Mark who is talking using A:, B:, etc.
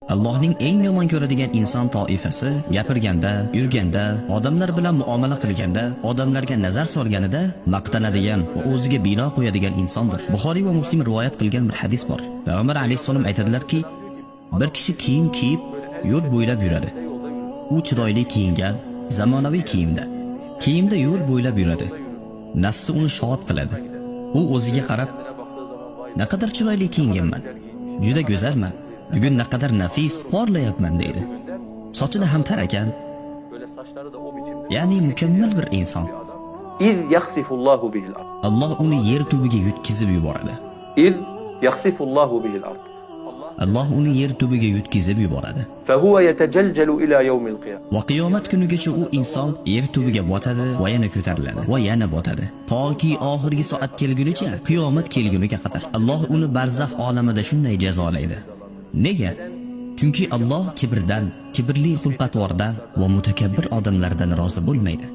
A: Allohning eng yomon ko'radigan inson toifasi gapirganda, yurganda, odamlar bilan muomala qilganda, odamlarga nazar solganida maqtanadigan va o'ziga bino qo'yadigan insondir. Buxoriy va Muslim rivoyat qilgan bir hadis bor. Payg'ambar alayhissalom aytadilarki, bir kishi kiyim kiyib yo'l bo'ylab yuradi. U chiroyli kiyingan, zamonaviy kiyimda yo'l bo'ylab yuradi. Nafsi uni shod qiladi. U o'ziga qarab, naqadar chiroyli kiyinganman, juda go'zalman, bugun naqadar nafis porlayapman deydi. Sochini ham tar ekan. Ya'ni mukammal bir inson.
B: İz yaksifullahu bihil ard.
A: Alloh uni yer tubiga yutkizib yuboradi.
B: İz yaksifullahu bihil ard.
A: Alloh uni yer tubiga yutkizib yuboradi.
B: Fehuve yetecelcelu ila yevmil qiyam.
A: Va qiyomat kunigacha u inson yer tubiga botadi va yana ko'tariladi va yana botadi. Toki oxirgi soat kelgunicha, qiyomat kelguniga qadar. Alloh uni barzax olamida shunday jazolaydi. Nega? Chunki Alloh kibrli xulq-atvordan va mutakabbir odamlardan rozi bo'lmaydi.